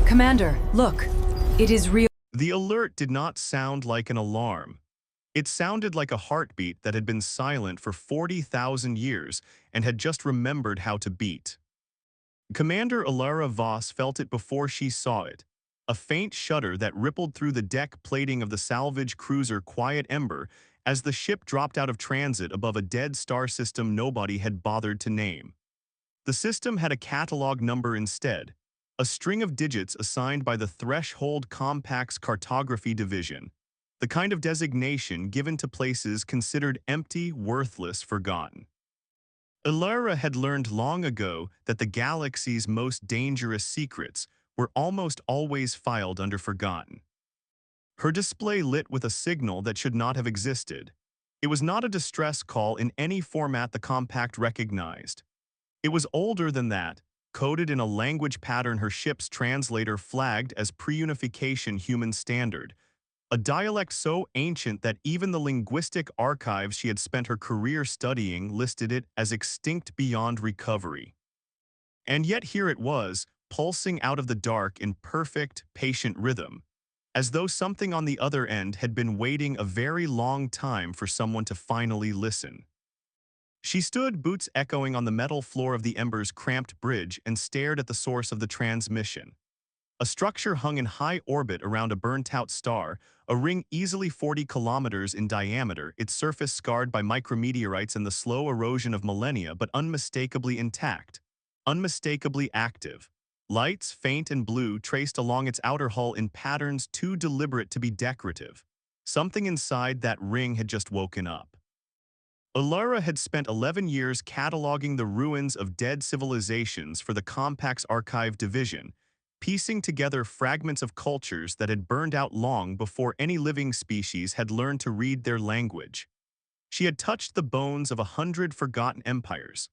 Commander, look. It is real. The alert did not sound like an alarm. It sounded like a heartbeat that had been silent for 40,000 years and had just remembered how to beat. Commander Alara Voss felt it before she saw it, a faint shudder that rippled through the deck plating of the salvage cruiser Quiet Ember as the ship dropped out of transit above a dead star system nobody had bothered to name. The system had a catalog number instead, a string of digits assigned by the Threshold Compact's Cartography Division, the kind of designation given to places considered empty, worthless, forgotten. Ilara had learned long ago that the galaxy's most dangerous secrets were almost always filed under forgotten. Her display lit with a signal that should not have existed. It was not a distress call in any format the Compact recognized. It was older than that, coded in a language pattern her ship's translator flagged as pre-unification human standard, a dialect so ancient that even the linguistic archives she had spent her career studying listed it as extinct beyond recovery. And yet here it was, pulsing out of the dark in perfect, patient rhythm, as though something on the other end had been waiting a very long time for someone to finally listen. She stood, boots echoing on the metal floor of the Ember's cramped bridge, and stared at the source of the transmission. A structure hung in high orbit around a burnt-out star, a ring easily 40 kilometers in diameter, its surface scarred by micrometeorites and the slow erosion of millennia, but unmistakably intact, unmistakably active. Lights, faint and blue, traced along its outer hull in patterns too deliberate to be decorative. Something inside that ring had just woken up. Ilara had spent 11 years cataloging the ruins of dead civilizations for the Compact's Archive Division, piecing together fragments of cultures that had burned out long before any living species had learned to read their language. She had touched the bones of 100 forgotten empires,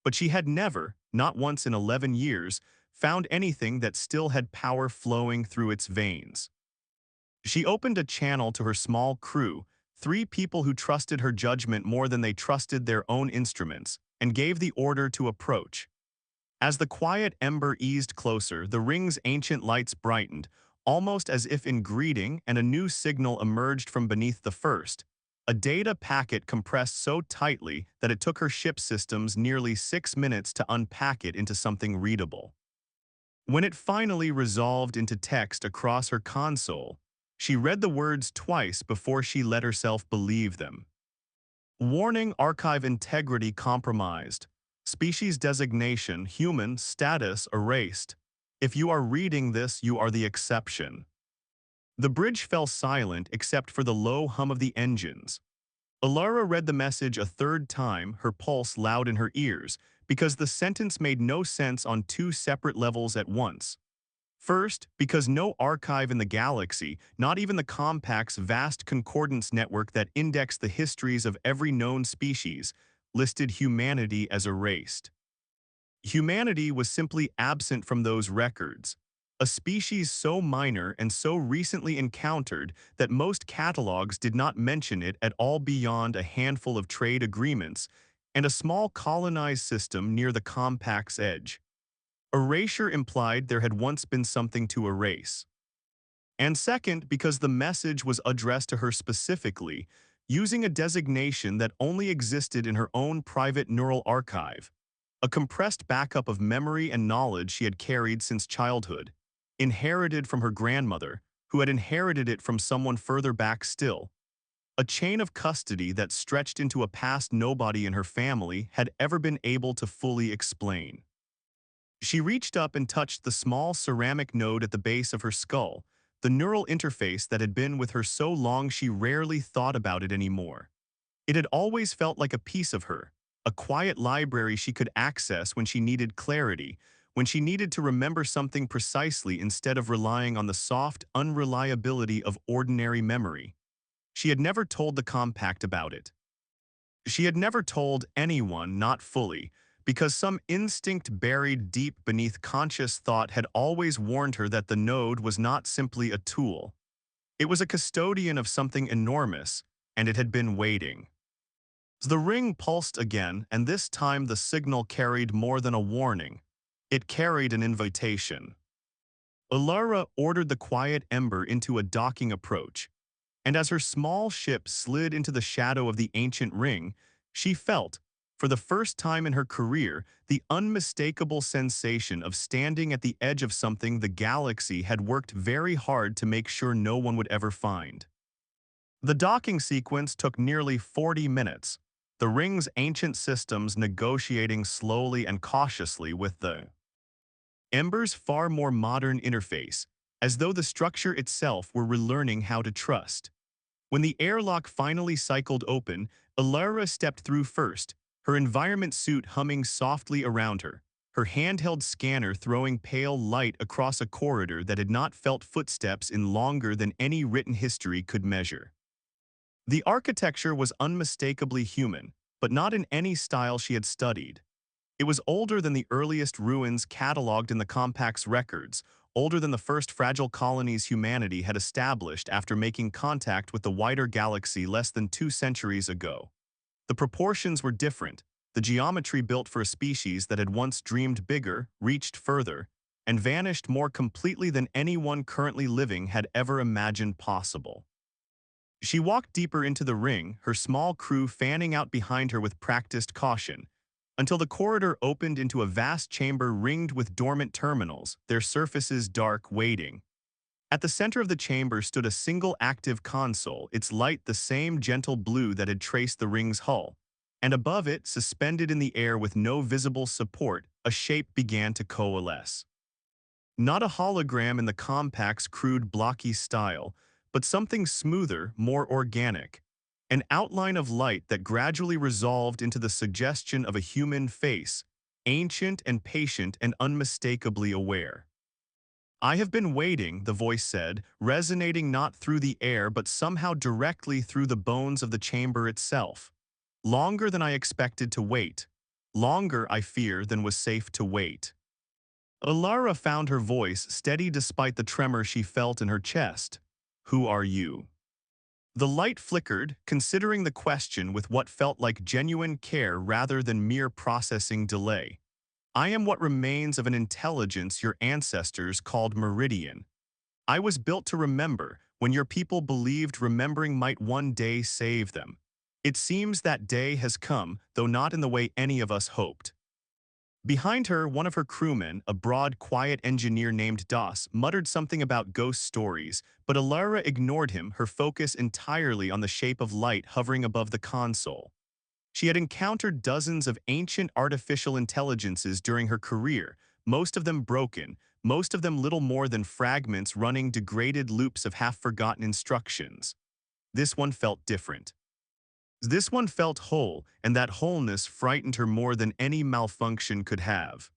but she had never, not once in 11 years, found anything that still had power flowing through its veins. She opened a channel to her small crew, 3 people who trusted her judgment more than they trusted their own instruments, and gave the order to approach. As the quiet ember eased closer, the ring's ancient lights brightened, almost as if in greeting, and a new signal emerged from beneath the first, a data packet compressed so tightly that it took her ship systems nearly 6 minutes to unpack it into something readable. When it finally resolved into text across her console, she read the words twice before she let herself believe them. Warning: archive integrity compromised. Species designation, human, status erased. If you are reading this, you are the exception. The bridge fell silent except for the low hum of the engines. Ilara read the message a third time, her pulse loud in her ears, because the sentence made no sense on 2 separate levels at once. First, because no archive in the galaxy, not even the Compact's vast concordance network that indexed the histories of every known species, listed humanity as erased. Humanity was simply absent from those records, a species so minor and so recently encountered that most catalogs did not mention it at all beyond a handful of trade agreements and a small colonized system near the Compact's edge. Erasure implied there had once been something to erase. And second, because the message was addressed to her specifically, using a designation that only existed in her own private neural archive, a compressed backup of memory and knowledge she had carried since childhood, inherited from her grandmother, who had inherited it from someone further back still, a chain of custody that stretched into a past nobody in her family had ever been able to fully explain. She reached up and touched the small ceramic node at the base of her skull, the neural interface that had been with her so long she rarely thought about it anymore. It had always felt like a piece of her, a quiet library she could access when she needed clarity, when she needed to remember something precisely instead of relying on the soft unreliability of ordinary memory. She had never told the Compact about it. She had never told anyone, not fully, because some instinct buried deep beneath conscious thought had always warned her that the node was not simply a tool. It was a custodian of something enormous, and it had been waiting. The ring pulsed again, and this time the signal carried more than a warning. It carried an invitation. Alara ordered the quiet Ember into a docking approach, and as her small ship slid into the shadow of the ancient ring, she felt, for the first time in her career, the unmistakable sensation of standing at the edge of something the galaxy had worked very hard to make sure no one would ever find. The docking sequence took nearly 40 minutes, the ring's ancient systems negotiating slowly and cautiously with the Ember's far more modern interface, as though the structure itself were relearning how to trust. When the airlock finally cycled open, Alara stepped through first, her environment suit humming softly around her, her handheld scanner throwing pale light across a corridor that had not felt footsteps in longer than any written history could measure. The architecture was unmistakably human, but not in any style she had studied. It was older than the earliest ruins catalogued in the Compact's records, older than the first fragile colonies humanity had established after making contact with the wider galaxy less than 2 centuries ago. The proportions were different, the geometry built for a species that had once dreamed bigger, reached further, and vanished more completely than anyone currently living had ever imagined possible. She walked deeper into the ring, her small crew fanning out behind her with practiced caution, until the corridor opened into a vast chamber ringed with dormant terminals, their surfaces dark, waiting. At the center of the chamber stood a single active console, its light the same gentle blue that had traced the ring's hull, and above it, suspended in the air with no visible support, a shape began to coalesce. Not a hologram in the Compact's crude, blocky style, but something smoother, more organic. An outline of light that gradually resolved into the suggestion of a human face, ancient and patient and unmistakably aware. "I have been waiting," the voice said, resonating not through the air but somehow directly through the bones of the chamber itself. "Longer than I expected to wait. Longer, I fear, than was safe to wait." Alara found her voice steady despite the tremor she felt in her chest. "Who are you?" The light flickered, considering the question with what felt like genuine care rather than mere processing delay. "I am what remains of an intelligence your ancestors called Meridian. I was built to remember, when your people believed remembering might one day save them. It seems that day has come, though not in the way any of us hoped." Behind her, one of her crewmen, a broad, quiet engineer named Das, muttered something about ghost stories, but Alara ignored him, her focus entirely on the shape of light hovering above the console. She had encountered dozens of ancient artificial intelligences during her career, most of them broken, most of them little more than fragments running degraded loops of half-forgotten instructions. This one felt different. This one felt whole, and that wholeness frightened her more than any malfunction could have.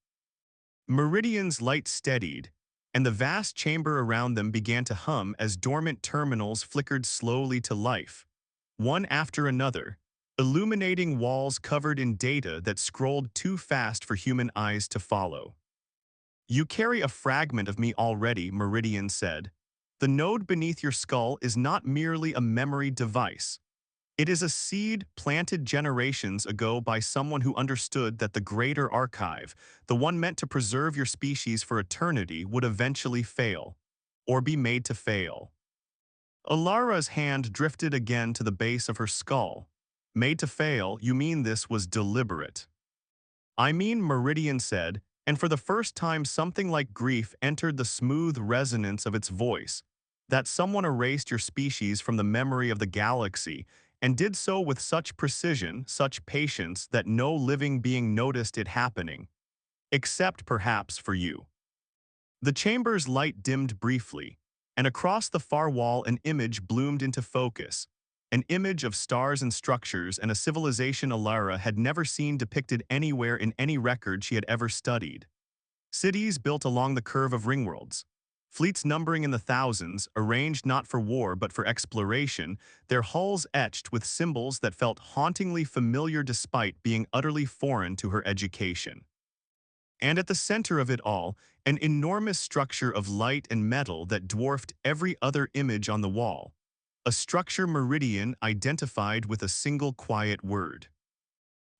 Meridian's light steadied, and the vast chamber around them began to hum as dormant terminals flickered slowly to life, one after another, illuminating walls covered in data that scrolled too fast for human eyes to follow. "You carry a fragment of me already," Meridian said. "The node beneath your skull is not merely a memory device. It is a seed planted generations ago by someone who understood that the greater archive, the one meant to preserve your species for eternity, would eventually fail, or be made to fail." Alara's hand drifted again to the base of her skull. "Made to fail, you mean this was deliberate?" "I mean," Meridian said, and for the first time something like grief entered the smooth resonance of its voice, "that someone erased your species from the memory of the galaxy, and did so with such precision, such patience, that no living being noticed it happening. Except, perhaps, for you." The chamber's light dimmed briefly, and across the far wall an image bloomed into focus, an image of stars and structures and a civilization Alara had never seen depicted anywhere in any record she had ever studied. Cities built along the curve of ringworlds. Fleets numbering in the thousands, arranged not for war but for exploration, their hulls etched with symbols that felt hauntingly familiar despite being utterly foreign to her education. And at the center of it all, an enormous structure of light and metal that dwarfed every other image on the wall. A structure Meridian identified with a single quiet word.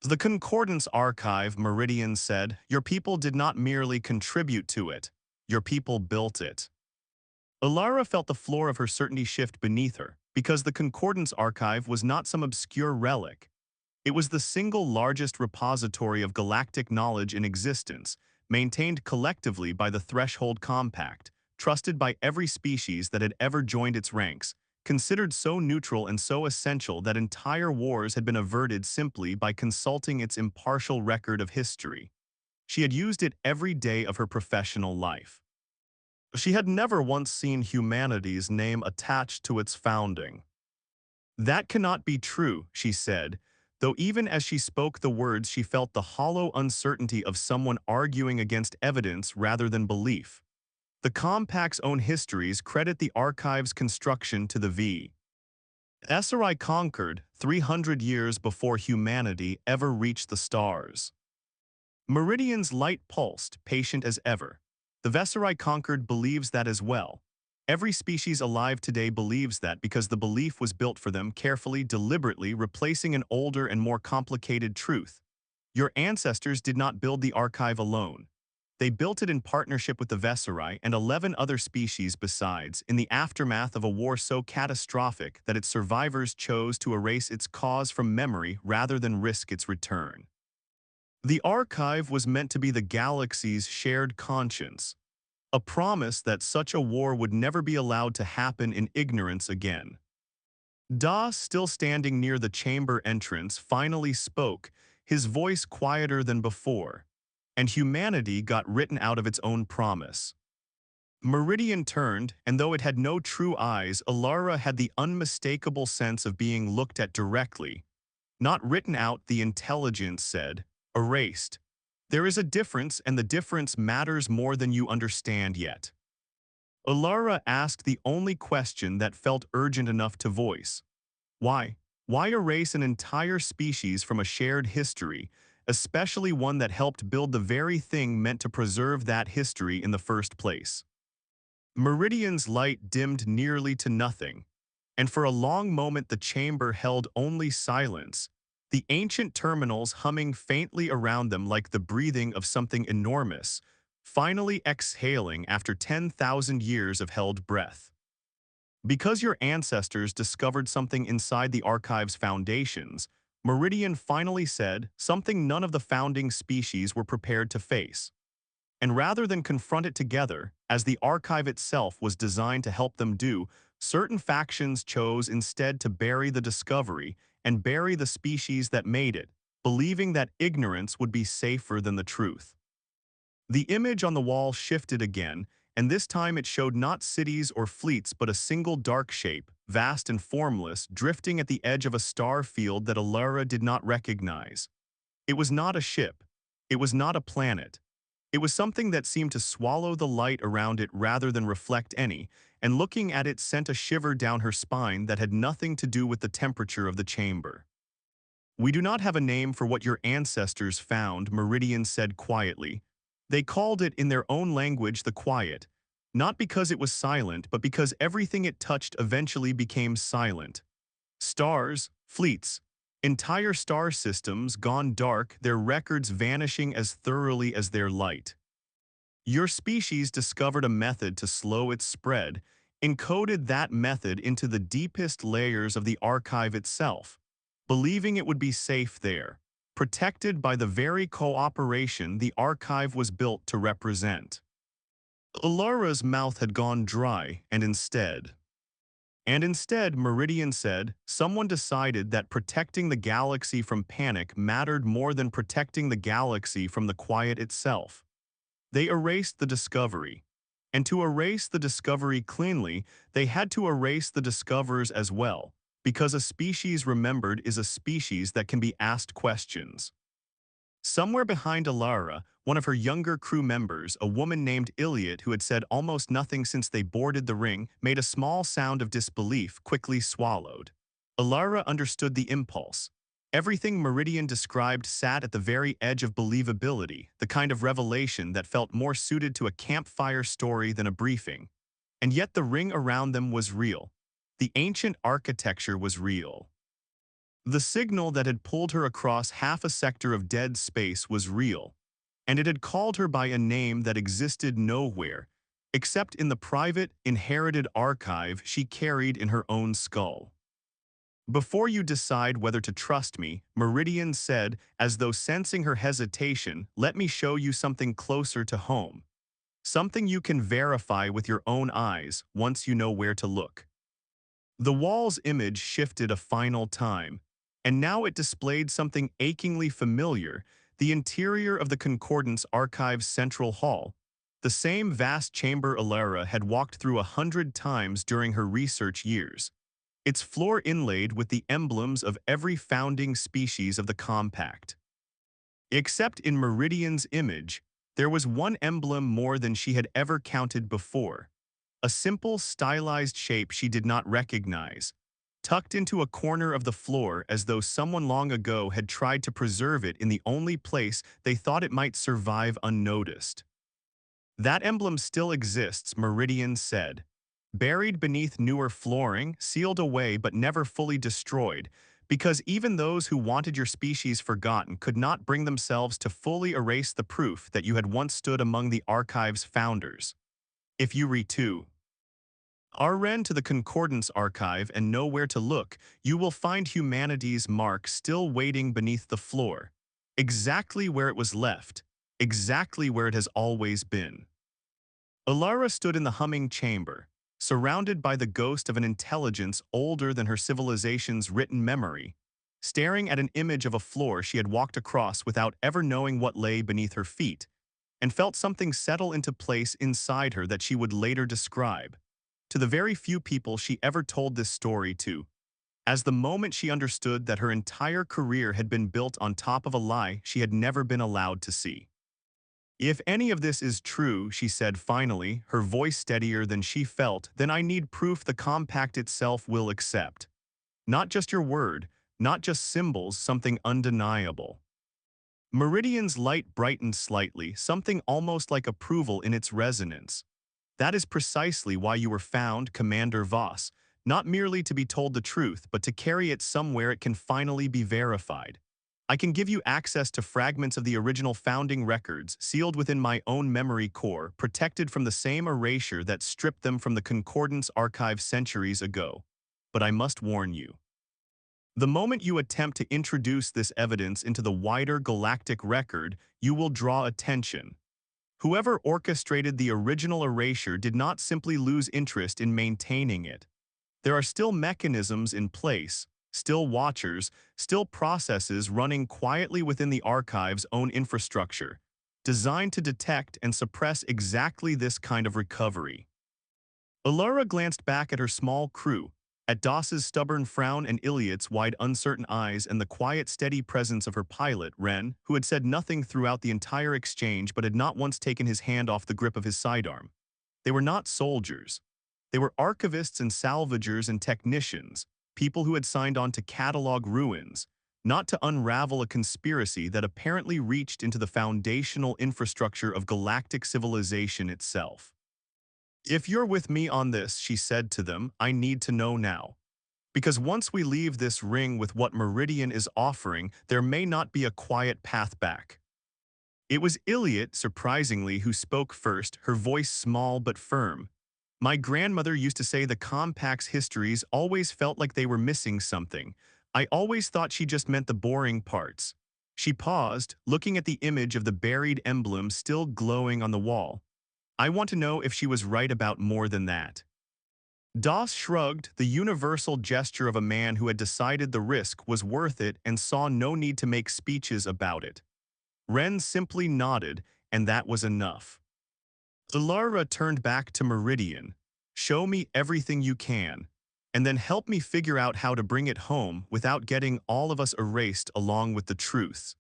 "The Concordance Archive," Meridian said. "Your people did not merely contribute to it. Your people built it. Alara felt the floor of her certainty shift beneath her, because the Concordance archive was not some obscure relic. It was the single largest repository of galactic knowledge in existence, maintained collectively by the Threshold Compact, trusted by every species that had ever joined its ranks, considered so neutral and so essential that entire wars had been averted simply by consulting its impartial record of history. She had used it every day of her professional life. She had never once seen humanity's name attached to its founding. That cannot be true, she said, though even as she spoke the words she felt the hollow uncertainty of someone arguing against evidence rather than belief. The Compact's own histories credit the archive's construction to the V. SRI conquered 300 years before humanity ever reached the stars. Meridian's light pulsed, patient as ever. The Vesserai conquered believes that as well. Every species alive today believes that because the belief was built for them carefully, deliberately, replacing an older and more complicated truth. Your ancestors did not build the archive alone. They built it in partnership with the Vesserai and 11 other species besides, in the aftermath of a war so catastrophic that its survivors chose to erase its cause from memory rather than risk its return. The archive was meant to be the galaxy's shared conscience, a promise that such a war would never be allowed to happen in ignorance again. Da, still standing near the chamber entrance, finally spoke, his voice quieter than before, and humanity got written out of its own promise. Meridian turned, and though it had no true eyes, Alara had the unmistakable sense of being looked at directly. Not written out, the intelligence said, erased. There is a difference, and the difference matters more than you understand yet. Alara asked the only question that felt urgent enough to voice. Why? Why erase an entire species from a shared history, especially one that helped build the very thing meant to preserve that history in the first place? Meridian's light dimmed nearly to nothing, and for a long moment the chamber held only silence, the ancient terminals humming faintly around them like the breathing of something enormous, finally exhaling after 10,000 years of held breath. Because your ancestors discovered something inside the archive's foundations, Meridian finally said something none of the founding species were prepared to face. And rather than confront it together, as the archive itself was designed to help them do, certain factions chose instead to bury the discovery and bury the species that made it, believing that ignorance would be safer than the truth. The image on the wall shifted again, and this time it showed not cities or fleets but a single dark shape, vast and formless, drifting at the edge of a star field that Alara did not recognize. It was not a ship. It was not a planet. It was something that seemed to swallow the light around it rather than reflect any, and looking at it sent a shiver down her spine that had nothing to do with the temperature of the chamber. We do not have a name for what your ancestors found, Meridian said quietly. They called it in their own language the Quiet, not because it was silent, but because everything it touched eventually became silent. Stars, fleets, entire star systems gone dark, their records vanishing as thoroughly as their light. Your species discovered a method to slow its spread, encoded that method into the deepest layers of the archive itself, believing it would be safe there, protected by the very cooperation the archive was built to represent. Alara's mouth had gone dry, and instead, Meridian said, someone decided that protecting the galaxy from panic mattered more than protecting the galaxy from the quiet itself. They erased the discovery. And to erase the discovery cleanly, they had to erase the discoverers as well, because a species remembered is a species that can be asked questions. Somewhere behind Alara, one of her younger crew members, a woman named Iliad who had said almost nothing since they boarded the ring, made a small sound of disbelief, quickly swallowed. Alara understood the impulse. Everything Meridian described sat at the very edge of believability, the kind of revelation that felt more suited to a campfire story than a briefing. And yet the ring around them was real. The ancient architecture was real. The signal that had pulled her across half a sector of dead space was real, and it had called her by a name that existed nowhere, except in the private, inherited archive she carried in her own skull. Before you decide whether to trust me, Meridian said, as though sensing her hesitation, let me show you something closer to home. Something you can verify with your own eyes once you know where to look. The wall's image shifted a final time, and now it displayed something achingly familiar, the interior of the Concordance Archive's central hall, the same vast chamber Alara had walked through 100 times during her research years, its floor inlaid with the emblems of every founding species of the compact. Except in Meridian's image, there was one emblem more than she had ever counted before, a simple, stylized shape she did not recognize, tucked into a corner of the floor as though someone long ago had tried to preserve it in the only place they thought it might survive unnoticed. That emblem still exists, Meridian said. Buried beneath newer flooring, sealed away but never fully destroyed, because even those who wanted your species forgotten could not bring themselves to fully erase the proof that you had once stood among the archive's founders. If you return to the Concordance Archive and know where to look, you will find humanity's mark still waiting beneath the floor, exactly where it was left, exactly where it has always been. Alara stood in the humming chamber, surrounded by the ghost of an intelligence older than her civilization's written memory, staring at an image of a floor she had walked across without ever knowing what lay beneath her feet, and felt something settle into place inside her that she would later describe, to the very few people she ever told this story to, as the moment she understood that her entire career had been built on top of a lie she had never been allowed to see. If any of this is true, she said finally, her voice steadier than she felt, then I need proof the compact itself will accept. Not just your word, not just symbols, something undeniable. Meridian's light brightened slightly, something almost like approval in its resonance. That is precisely why you were found, Commander Voss, not merely to be told the truth, but to carry it somewhere it can finally be verified. I can give you access to fragments of the original founding records, sealed within my own memory core, protected from the same erasure that stripped them from the Concordance Archive centuries ago. But I must warn you. The moment you attempt to introduce this evidence into the wider galactic record, you will draw attention. Whoever orchestrated the original erasure did not simply lose interest in maintaining it. There are still mechanisms in place, still watchers, still processes running quietly within the archive's own infrastructure, designed to detect and suppress exactly this kind of recovery. Alara glanced back at her small crew, at Doss's stubborn frown and Iliot's wide uncertain eyes and the quiet steady presence of her pilot, Ren, who had said nothing throughout the entire exchange but had not once taken his hand off the grip of his sidearm. They were not soldiers. They were archivists and salvagers and technicians, people who had signed on to catalog ruins, not to unravel a conspiracy that apparently reached into the foundational infrastructure of galactic civilization itself. If you're with me on this, she said to them, I need to know now. Because once we leave this ring with what Meridian is offering, there may not be a quiet path back. It was Iliot, surprisingly, who spoke first, her voice small but firm. My grandmother used to say the compact's histories always felt like they were missing something. I always thought she just meant the boring parts. She paused, looking at the image of the buried emblem still glowing on the wall. I want to know if she was right about more than that. Doss shrugged, the universal gesture of a man who had decided the risk was worth it and saw no need to make speeches about it. Ren simply nodded, and that was enough. Alara turned back to Meridian. Show me everything you can, and then help me figure out how to bring it home without getting all of us erased along with the truths.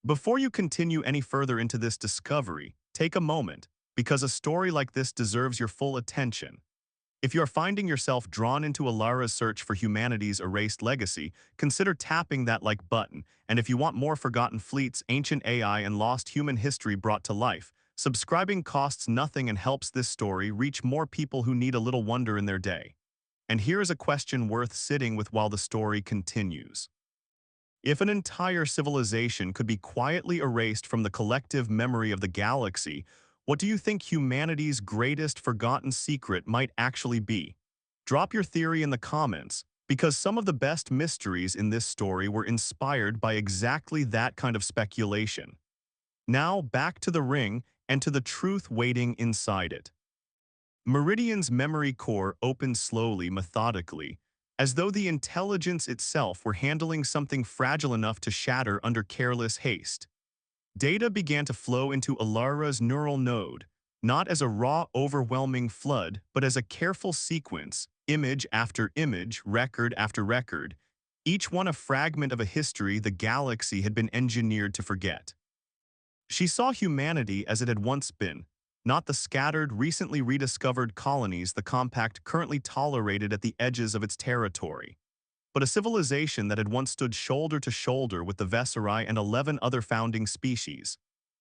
Before you continue any further into this discovery, take a moment, because a story like this deserves your full attention. If you are finding yourself drawn into Alara's search for humanity's erased legacy, consider tapping that like button, and if you want more Forgotten Fleets, ancient AI, and lost human history brought to life, subscribing costs nothing and helps this story reach more people who need a little wonder in their day. And here is a question worth sitting with while the story continues. If an entire civilization could be quietly erased from the collective memory of the galaxy, What do you think humanity's greatest forgotten secret might actually be? Drop your theory in the comments, because some of the best mysteries in this story were inspired by exactly that kind of speculation. Now back to the ring and to the truth waiting inside it. Meridian's memory core opened slowly, methodically, as though the intelligence itself were handling something fragile enough to shatter under careless haste. Data began to flow into Alara's neural node, not as a raw, overwhelming flood, but as a careful sequence, image after image, record after record, each one a fragment of a history the galaxy had been engineered to forget. She saw humanity as it had once been, not the scattered, recently rediscovered colonies the compact currently tolerated at the edges of its territory, but a civilization that had once stood shoulder to shoulder with the Vesserai and 11 other founding species,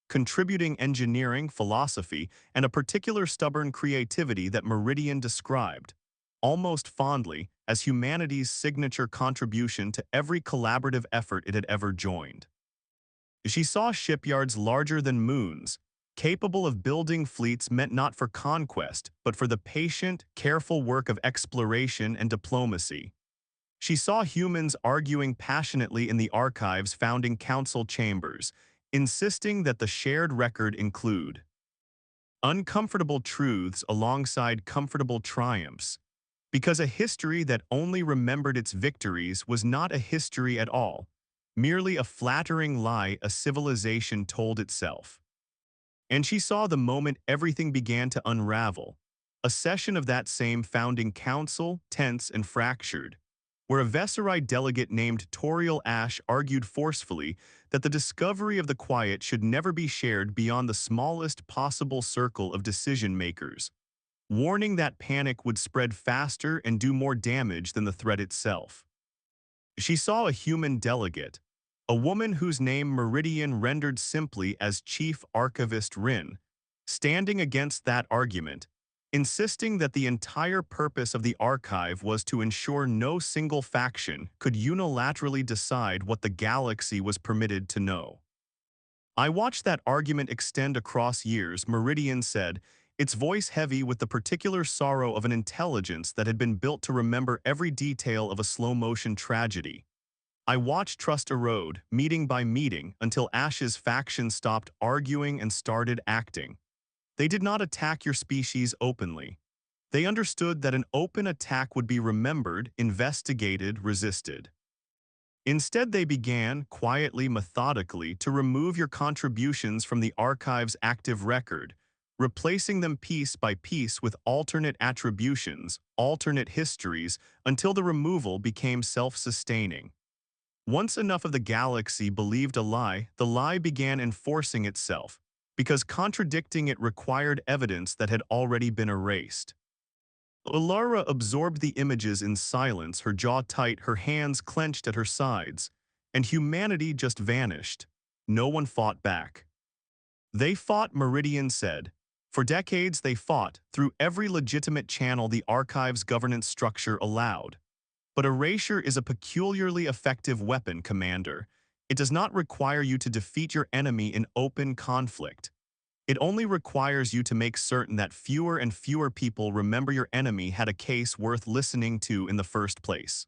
contributing engineering, philosophy, and a particular stubborn creativity that Meridian described, almost fondly, as humanity's signature contribution to every collaborative effort it had ever joined. She saw shipyards larger than moons, capable of building fleets meant not for conquest, but for the patient, careful work of exploration and diplomacy. She saw humans arguing passionately in the archive's founding council chambers, insisting that the shared record include uncomfortable truths alongside comfortable triumphs, because a history that only remembered its victories was not a history at all, merely a flattering lie a civilization told itself. And she saw the moment everything began to unravel, a session of that same founding council, tense and fractured, where a Vesserai delegate named Toriel Ash argued forcefully that the discovery of the quiet should never be shared beyond the smallest possible circle of decision-makers, warning that panic would spread faster and do more damage than the threat itself. She saw a human delegate, a woman whose name Meridian rendered simply as Chief Archivist Rin, standing against that argument, insisting that the entire purpose of the archive was to ensure no single faction could unilaterally decide what the galaxy was permitted to know. I watched that argument extend across years, Meridian said, its voice heavy with the particular sorrow of an intelligence that had been built to remember every detail of a slow-motion tragedy. I watched trust erode, meeting by meeting, until Ash's faction stopped arguing and started acting. They did not attack your species openly. They understood that an open attack would be remembered, investigated, resisted. Instead, they began, quietly, methodically, to remove your contributions from the archive's active record, replacing them piece by piece with alternate attributions, alternate histories, until the removal became self-sustaining. Once enough of the galaxy believed a lie, the lie began enforcing itself, because contradicting it required evidence that had already been erased. Alara absorbed the images in silence, her jaw tight, her hands clenched at her sides, and humanity just vanished. No one fought back. They fought, Meridian said. For decades they fought, through every legitimate channel the archive's governance structure allowed. But erasure is a peculiarly effective weapon, Commander. It does not require you to defeat your enemy in open conflict. It only requires you to make certain that fewer and fewer people remember your enemy had a case worth listening to in the first place.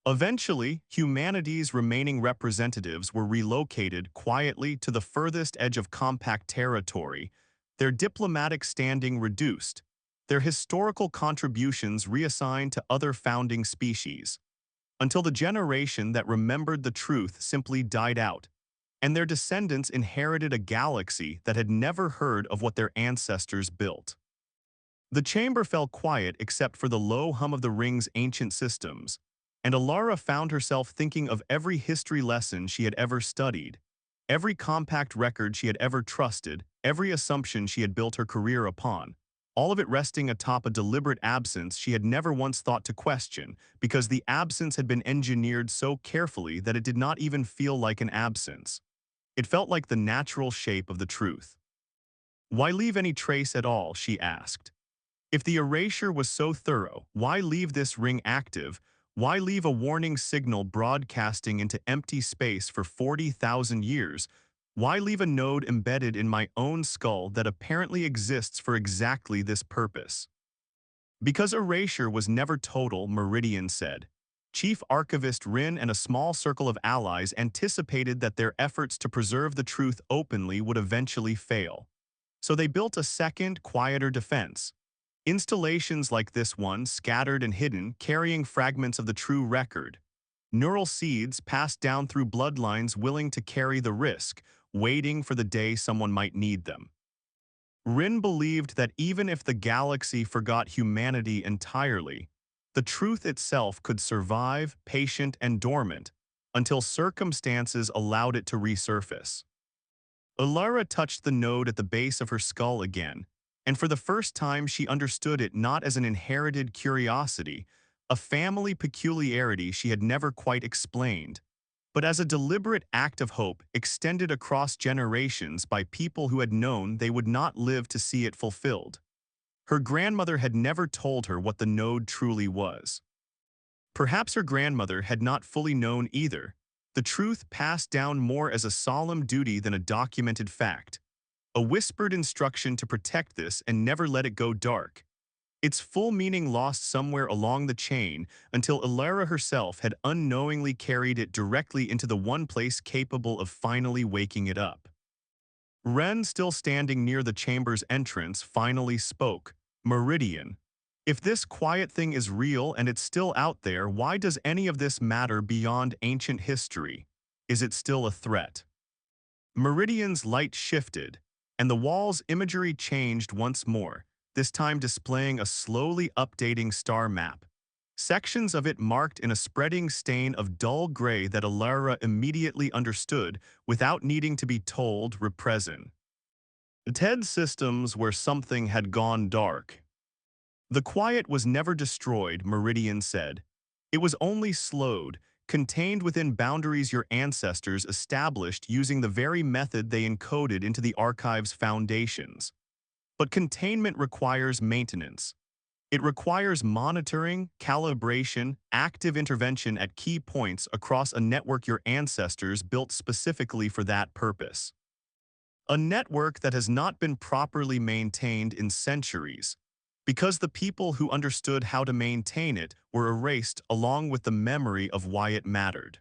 Eventually, humanity's remaining representatives were relocated quietly to the furthest edge of compact territory, their diplomatic standing reduced, their historical contributions reassigned to other founding species, until the generation that remembered the truth simply died out, and their descendants inherited a galaxy that had never heard of what their ancestors built. The chamber fell quiet except for the low hum of the ring's ancient systems, and Alara found herself thinking of every history lesson she had ever studied, every compact record she had ever trusted, every assumption she had built her career upon, all of it resting atop a deliberate absence she had never once thought to question, because the absence had been engineered so carefully that it did not even feel like an absence. It felt like the natural shape of the truth. Why leave any trace at all, she asked. If the erasure was so thorough, why leave this ring active? Why leave a warning signal broadcasting into empty space for 40,000 years? Why leave a node embedded in my own skull that apparently exists for exactly this purpose? Because erasure was never total, Meridian said. Chief Archivist Rin and a small circle of allies anticipated that their efforts to preserve the truth openly would eventually fail. So they built a second, quieter defense. Installations like this one, scattered and hidden, carrying fragments of the true record. Neural seeds passed down through bloodlines willing to carry the risk, waiting for the day someone might need them. Rin believed that even if the galaxy forgot humanity entirely, the truth itself could survive, patient and dormant, until circumstances allowed it to resurface. Alara touched the node at the base of her skull again, and for the first time she understood it not as an inherited curiosity, a family peculiarity she had never quite explained, but as a deliberate act of hope extended across generations by people who had known they would not live to see it fulfilled. Her grandmother had never told her what the node truly was. Perhaps her grandmother had not fully known either, the truth passed down more as a solemn duty than a documented fact, a whispered instruction to protect this and never let it go dark. Its full meaning lost somewhere along the chain until Ilara herself had unknowingly carried it directly into the one place capable of finally waking it up. Ren, still standing near the chamber's entrance, finally spoke. Meridian. If this quiet thing is real and it's still out there, why does any of this matter beyond ancient history? Is it still a threat? Meridian's light shifted, and the wall's imagery changed once more, this time displaying a slowly updating star map. Sections of it marked in a spreading stain of dull gray that Alara immediately understood without needing to be told represent. TED systems where something had gone dark. The quiet was never destroyed, Meridian said. It was only slowed, contained within boundaries your ancestors established using the very method they encoded into the archive's foundations. But containment requires maintenance. It requires monitoring, calibration, active intervention at key points across a network your ancestors built specifically for that purpose. A network that has not been properly maintained in centuries, because the people who understood how to maintain it were erased along with the memory of why it mattered.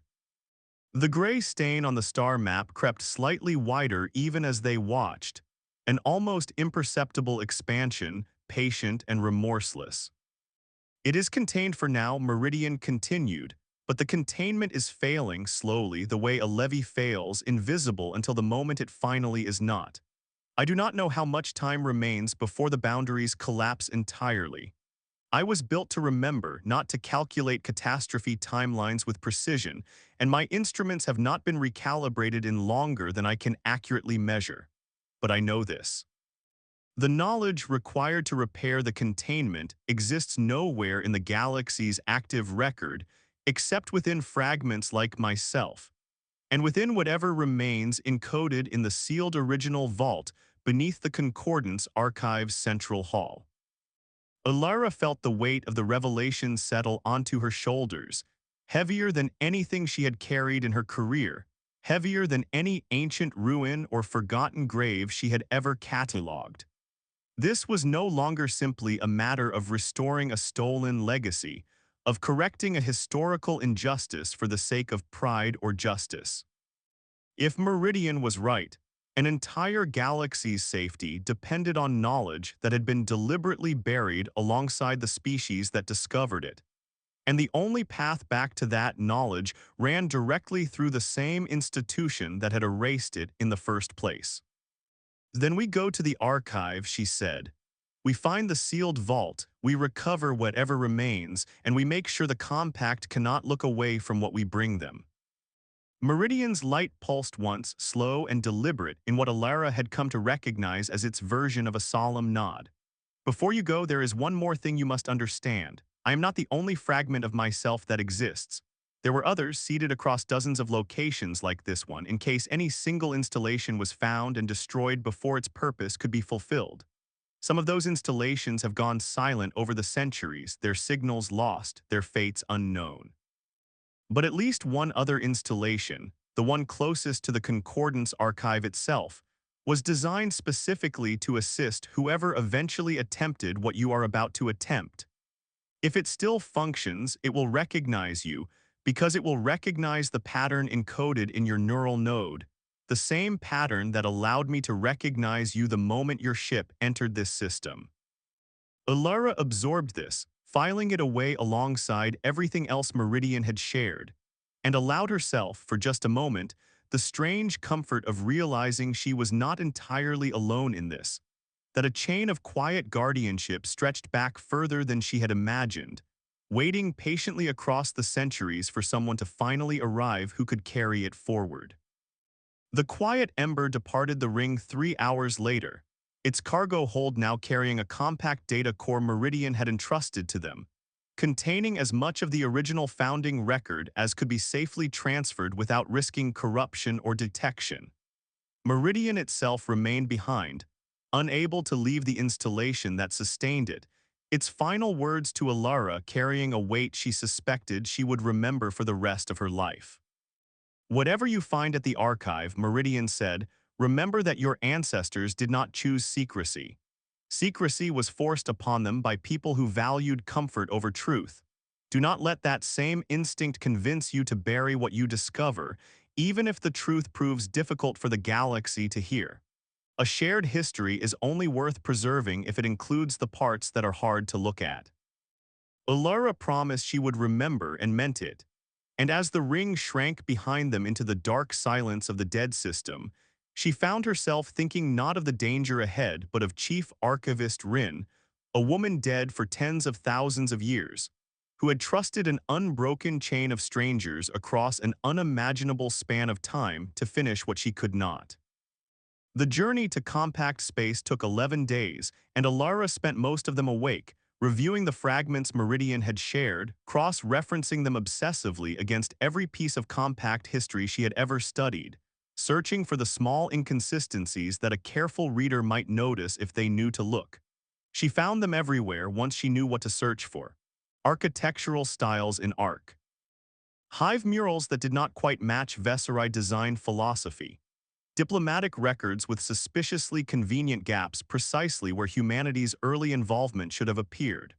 The gray stain on the star map crept slightly wider even as they watched, an almost imperceptible expansion, patient and remorseless. It is contained for now, Meridian continued, but the containment is failing slowly the way a levee fails, invisible until the moment it finally is not. I do not know how much time remains before the boundaries collapse entirely. I was built to remember, not to calculate catastrophe timelines with precision, and my instruments have not been recalibrated in longer than I can accurately measure. But I know this. The knowledge required to repair the containment exists nowhere in the galaxy's active record except within fragments like myself, and within whatever remains encoded in the sealed original vault beneath the Concordance Archive's central hall. Alara felt the weight of the revelation settle onto her shoulders, heavier than anything she had carried in her career, heavier than any ancient ruin or forgotten grave she had ever catalogued. This was no longer simply a matter of restoring a stolen legacy, of correcting a historical injustice for the sake of pride or justice. If Meridian was right, an entire galaxy's safety depended on knowledge that had been deliberately buried alongside the species that discovered it. And the only path back to that knowledge ran directly through the same institution that had erased it in the first place. Then we go to the archive, she said. We find the sealed vault, we recover whatever remains, and we make sure the compact cannot look away from what we bring them. Meridian's light pulsed once, slow and deliberate, in what Alara had come to recognize as its version of a solemn nod. Before you go, there is one more thing you must understand. I am not the only fragment of myself that exists. There were others seated across dozens of locations like this one in case any single installation was found and destroyed before its purpose could be fulfilled. Some of those installations have gone silent over the centuries, their signals lost, their fates unknown. But at least one other installation, the one closest to the Concordance archive itself, was designed specifically to assist whoever eventually attempted what you are about to attempt. If it still functions, it will recognize you because it will recognize the pattern encoded in your neural node, the same pattern that allowed me to recognize you the moment your ship entered this system. Alara absorbed this, filing it away alongside everything else Meridian had shared, and allowed herself, for just a moment, the strange comfort of realizing she was not entirely alone in this, that a chain of quiet guardianship stretched back further than she had imagined, waiting patiently across the centuries for someone to finally arrive who could carry it forward. The quiet ember departed the ring 3 hours later, its cargo hold now carrying a compact data core Meridian had entrusted to them, containing as much of the original founding record as could be safely transferred without risking corruption or detection. Meridian itself remained behind, unable to leave the installation that sustained it, its final words to Alara carrying a weight she suspected she would remember for the rest of her life. "Whatever you find at the archive," Meridian said, "remember that your ancestors did not choose secrecy. Secrecy was forced upon them by people who valued comfort over truth. Do not let that same instinct convince you to bury what you discover, even if the truth proves difficult for the galaxy to hear. A shared history is only worth preserving if it includes the parts that are hard to look at." Alara promised she would remember and meant it. And as the ring shrank behind them into the dark silence of the dead system, she found herself thinking not of the danger ahead but of Chief Archivist Rin, a woman dead for tens of thousands of years, who had trusted an unbroken chain of strangers across an unimaginable span of time to finish what she could not. The journey to compact space took 11 days, and Alara spent most of them awake, reviewing the fragments Meridian had shared, cross-referencing them obsessively against every piece of compact history she had ever studied, searching for the small inconsistencies that a careful reader might notice if they knew to look. She found them everywhere once she knew what to search for. Architectural styles in Arc. Hive murals that did not quite match Vesserai design philosophy. Diplomatic records with suspiciously convenient gaps precisely where humanity's early involvement should have appeared.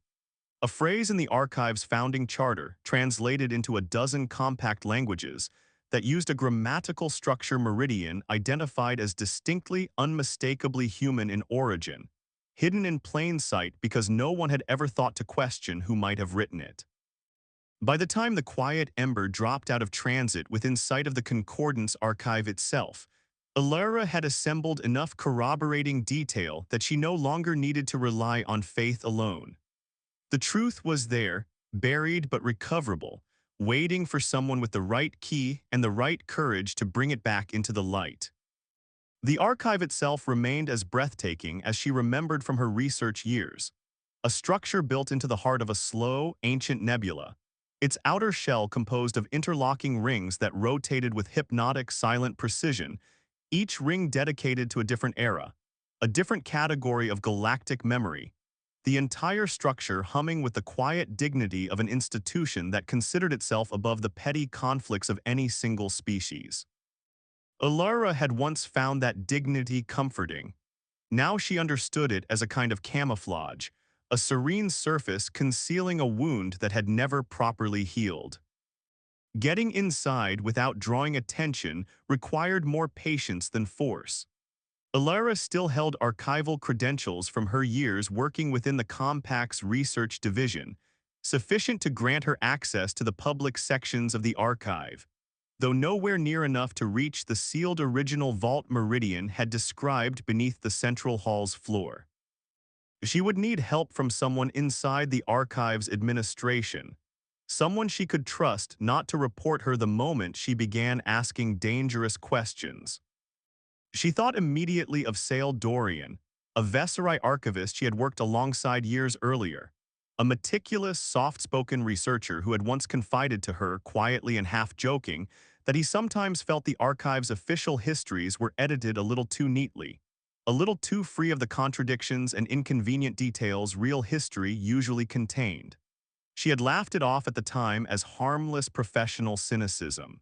A phrase in the archive's founding charter, translated into a dozen compact languages, that used a grammatical structure Meridian identified as distinctly, unmistakably human in origin, hidden in plain sight because no one had ever thought to question who might have written it. By the time the quiet ember dropped out of transit within sight of the Concordance archive itself, Alara had assembled enough corroborating detail that she no longer needed to rely on faith alone. The truth was there, buried but recoverable, waiting for someone with the right key and the right courage to bring it back into the light. The archive itself remained as breathtaking as she remembered from her research years. A structure built into the heart of a slow, ancient nebula, its outer shell composed of interlocking rings that rotated with hypnotic, silent precision, each ring dedicated to a different era, a different category of galactic memory, the entire structure humming with the quiet dignity of an institution that considered itself above the petty conflicts of any single species. Alara had once found that dignity comforting. Now she understood it as a kind of camouflage, a serene surface concealing a wound that had never properly healed. Getting inside without drawing attention required more patience than force. Alara still held archival credentials from her years working within the Compact's research division, sufficient to grant her access to the public sections of the archive, though nowhere near enough to reach the sealed original vault Meridian had described beneath the central hall's floor. She would need help from someone inside the archive's administration, someone she could trust not to report her the moment she began asking dangerous questions. She thought immediately of Sale Dorian, a Vesserai archivist she had worked alongside years earlier, a meticulous, soft-spoken researcher who had once confided to her, quietly and half-joking, that he sometimes felt the archive's official histories were edited a little too neatly, a little too free of the contradictions and inconvenient details real history usually contained. She had laughed it off at the time as harmless professional cynicism.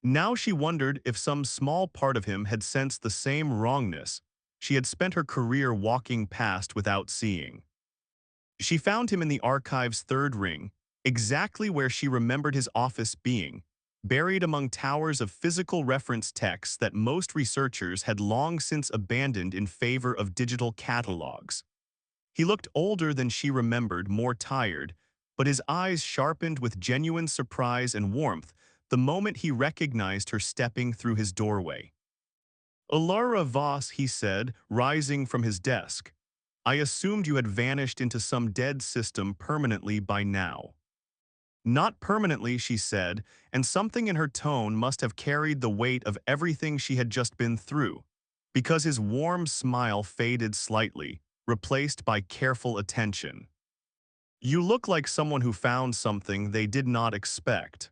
Now she wondered if some small part of him had sensed the same wrongness she had spent her career walking past without seeing. She found him in the archive's third ring, exactly where she remembered his office being, buried among towers of physical reference texts that most researchers had long since abandoned in favor of digital catalogs. He looked older than she remembered, more tired, but his eyes sharpened with genuine surprise and warmth the moment he recognized her stepping through his doorway. "Alara Voss," he said, rising from his desk. "I assumed you had vanished into some dead system permanently by now." "Not permanently," she said, and something in her tone must have carried the weight of everything she had just been through, because his warm smile faded slightly, replaced by careful attention. "You look like someone who found something they did not expect."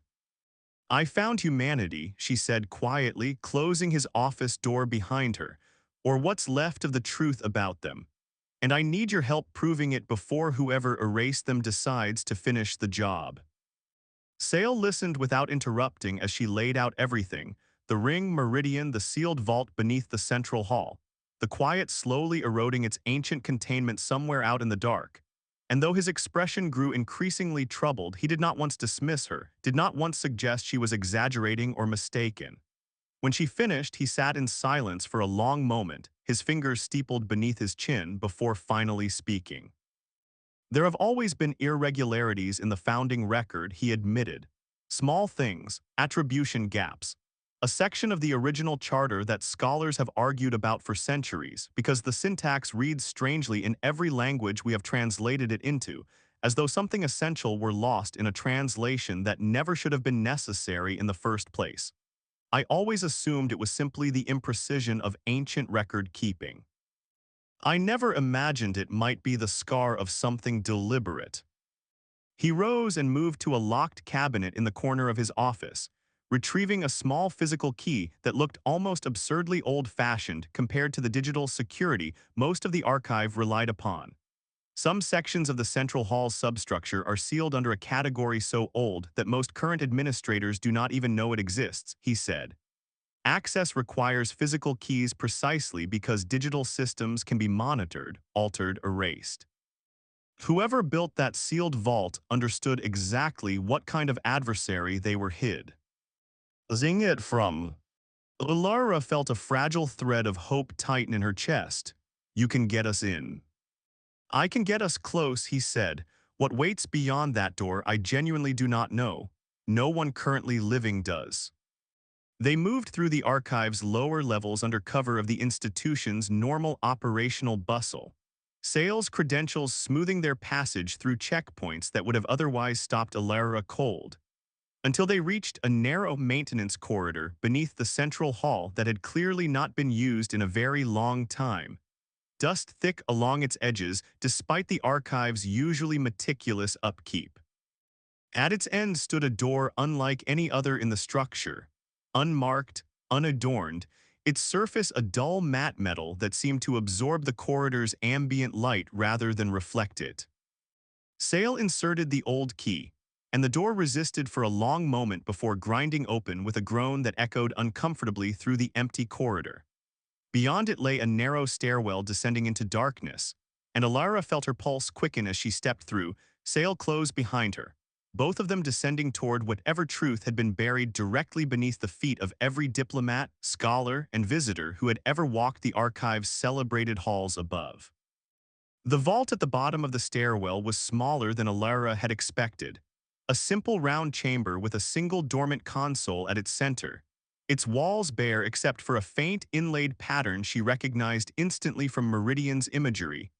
"I found humanity," she said quietly, closing his office door behind her, "or what's left of the truth about them. And I need your help proving it before whoever erased them decides to finish the job." Sale listened without interrupting as she laid out everything: the ring meridian, the sealed vault beneath the central hall, the quiet slowly eroding its ancient containment somewhere out in the dark. And though his expression grew increasingly troubled, he did not once dismiss her, did not once suggest she was exaggerating or mistaken. When she finished, he sat in silence for a long moment, his fingers steepled beneath his chin before finally speaking. "There have always been irregularities in the founding record," he admitted. "Small things, attribution gaps. A section of the original charter that scholars have argued about for centuries because the syntax reads strangely in every language we have translated it into, as though something essential were lost in a translation that never should have been necessary in the first place. I always assumed it was simply the imprecision of ancient record keeping. I never imagined it might be the scar of something deliberate." He rose and moved to a locked cabinet in the corner of his office, retrieving a small physical key that looked almost absurdly old-fashioned compared to the digital security most of the archive relied upon. "Some sections of the Central Hall's substructure are sealed under a category so old that most current administrators do not even know it exists," he said. "Access requires physical keys precisely because digital systems can be monitored, altered, erased. Whoever built that sealed vault understood exactly what kind of adversary they were hid. Zing it from." Lara felt a fragile thread of hope tighten in her chest. "You can get us in." "I can get us close," he said. "What waits beyond that door I genuinely do not know. No one currently living does." They moved through the archive's lower levels under cover of the institution's normal operational bustle, Sale's credentials smoothing their passage through checkpoints that would have otherwise stopped Alara cold, until they reached a narrow maintenance corridor beneath the central hall that had clearly not been used in a very long time, dust thick along its edges despite the archive's usually meticulous upkeep. At its end stood a door unlike any other in the structure, unmarked, unadorned, its surface a dull matte metal that seemed to absorb the corridor's ambient light rather than reflect it. Sale inserted the old key, and the door resisted for a long moment before grinding open with a groan that echoed uncomfortably through the empty corridor. Beyond it lay a narrow stairwell descending into darkness, and Alara felt her pulse quicken as she stepped through, Sale closed behind her, both of them descending toward whatever truth had been buried directly beneath the feet of every diplomat, scholar, and visitor who had ever walked the archive's celebrated halls above. The vault at the bottom of the stairwell was smaller than Alara had expected, a simple round chamber with a single dormant console at its center, its walls bare except for a faint inlaid pattern she recognized instantly from Meridian's imagery,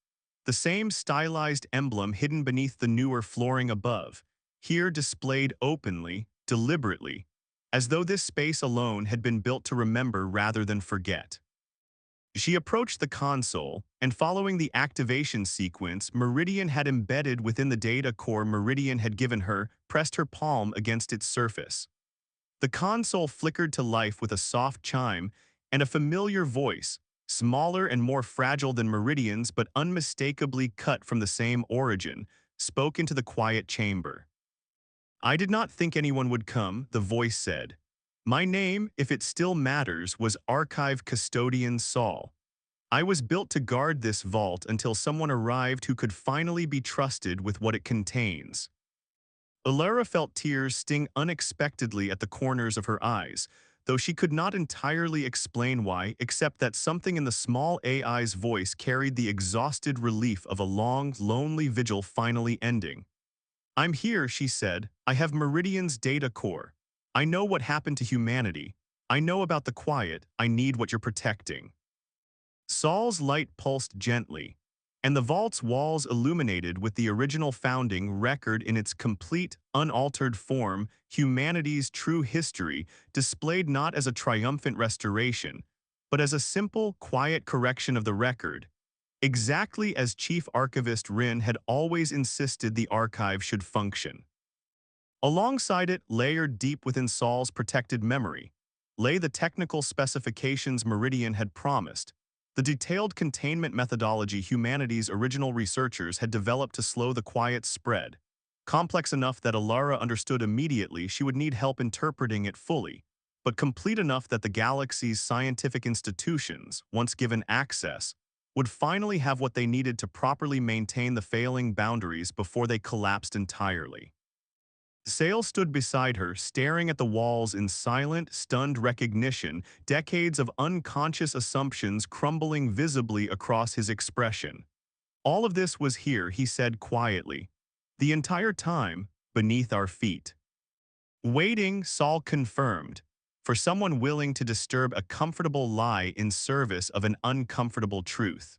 the same stylized emblem hidden beneath the newer flooring above, here displayed openly, deliberately, as though this space alone had been built to remember rather than forget. She approached the console, and following the activation sequence Meridian had embedded within the data core Meridian had given her, pressed her palm against its surface. The console flickered to life with a soft chime, and a familiar voice, smaller and more fragile than Meridian's but unmistakably cut from the same origin, spoke into the quiet chamber. "I did not think anyone would come," the voice said. My name, if it still matters, was Archive Custodian Saul. I was built to guard this vault until someone arrived who could finally be trusted with what it contains. Alara felt tears sting unexpectedly at the corners of her eyes, though she could not entirely explain why, except that something in the small AI's voice carried the exhausted relief of a long, lonely vigil finally ending. I'm here, she said. I have Meridian's data core. I know what happened to humanity. I know about the quiet. I need what you're protecting. Saul's light pulsed gently, and the vault's walls illuminated with the original founding record in its complete, unaltered form, humanity's true history, displayed not as a triumphant restoration, but as a simple, quiet correction of the record, exactly as Chief Archivist Rin had always insisted the archive should function. Alongside it, layered deep within Saul's protected memory, lay the technical specifications Meridian had promised, the detailed containment methodology humanity's original researchers had developed to slow the quiet spread, complex enough that Alara understood immediately she would need help interpreting it fully, but complete enough that the galaxy's scientific institutions, once given access, would finally have what they needed to properly maintain the failing boundaries before they collapsed entirely. Sale stood beside her, staring at the walls in silent, stunned recognition, decades of unconscious assumptions crumbling visibly across his expression. All of this was here, he said quietly. The entire time, beneath our feet. Waiting, Saul confirmed, for someone willing to disturb a comfortable lie in service of an uncomfortable truth.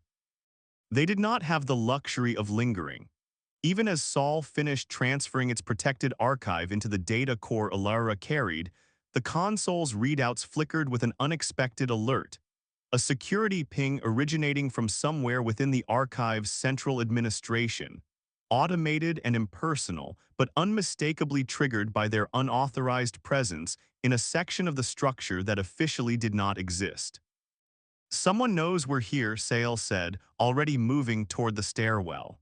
They did not have the luxury of lingering. Even as Saul finished transferring its protected archive into the data core Alara carried, the console's readouts flickered with an unexpected alert, a security ping originating from somewhere within the archive's central administration, automated and impersonal, but unmistakably triggered by their unauthorized presence in a section of the structure that officially did not exist. Someone knows we're here, Sale said, already moving toward the stairwell.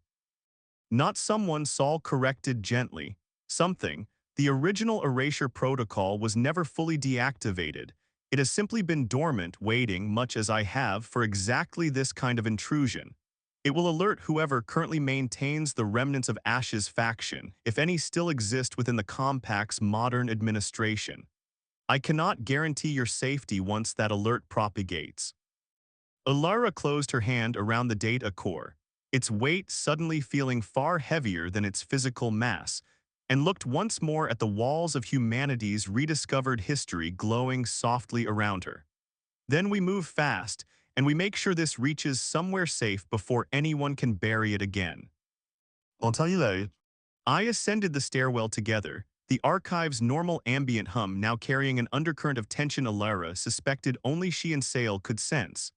Not someone, Saul corrected gently. Something. The original erasure protocol was never fully deactivated. It has simply been dormant, waiting, much as I have, for exactly this kind of intrusion. It will alert whoever currently maintains the remnants of Ash's faction, if any still exist within the Compact's modern administration. I cannot guarantee your safety once that alert propagates. Alara closed her hand around the data core, its weight suddenly feeling far heavier than its physical mass, and looked once more at the walls of humanity's rediscovered history glowing softly around her. Then we move fast, and we make sure this reaches somewhere safe before anyone can bury it again. I'll tell you later. I ascended the stairwell together, the archive's normal ambient hum now carrying an undercurrent of tension Alara suspected only she and Sale could sense.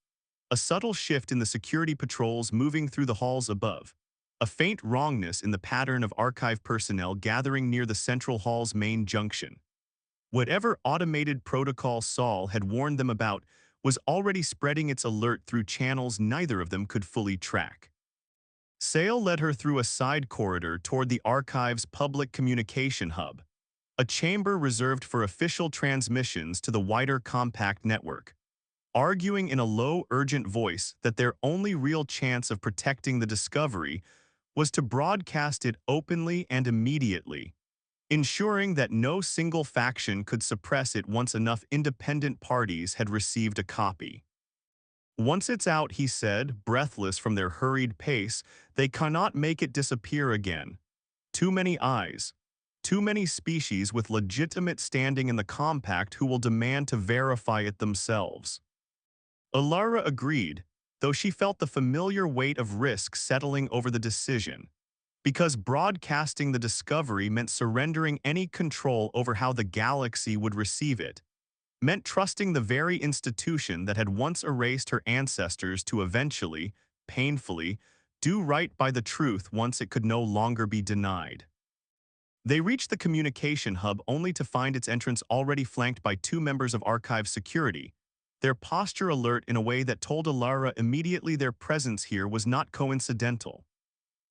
A subtle shift in the security patrols moving through the halls above. A faint wrongness in the pattern of archive personnel gathering near the central hall's main junction. Whatever automated protocol Saul had warned them about was already spreading its alert through channels neither of them could fully track. Sale led her through a side corridor toward the archive's public communication hub, a chamber reserved for official transmissions to the wider Compact network, arguing in a low, urgent voice that their only real chance of protecting the discovery was to broadcast it openly and immediately, ensuring that no single faction could suppress it once enough independent parties had received a copy. Once it's out, he said, breathless from their hurried pace, they cannot make it disappear again. Too many eyes. Too many species with legitimate standing in the Compact who will demand to verify it themselves. Alara agreed, though she felt the familiar weight of risk settling over the decision, because broadcasting the discovery meant surrendering any control over how the galaxy would receive it, meant trusting the very institution that had once erased her ancestors to eventually, painfully, do right by the truth once it could no longer be denied. They reached the communication hub only to find its entrance already flanked by two members of Archive security, their posture alert in a way that told Alara immediately their presence here was not coincidental.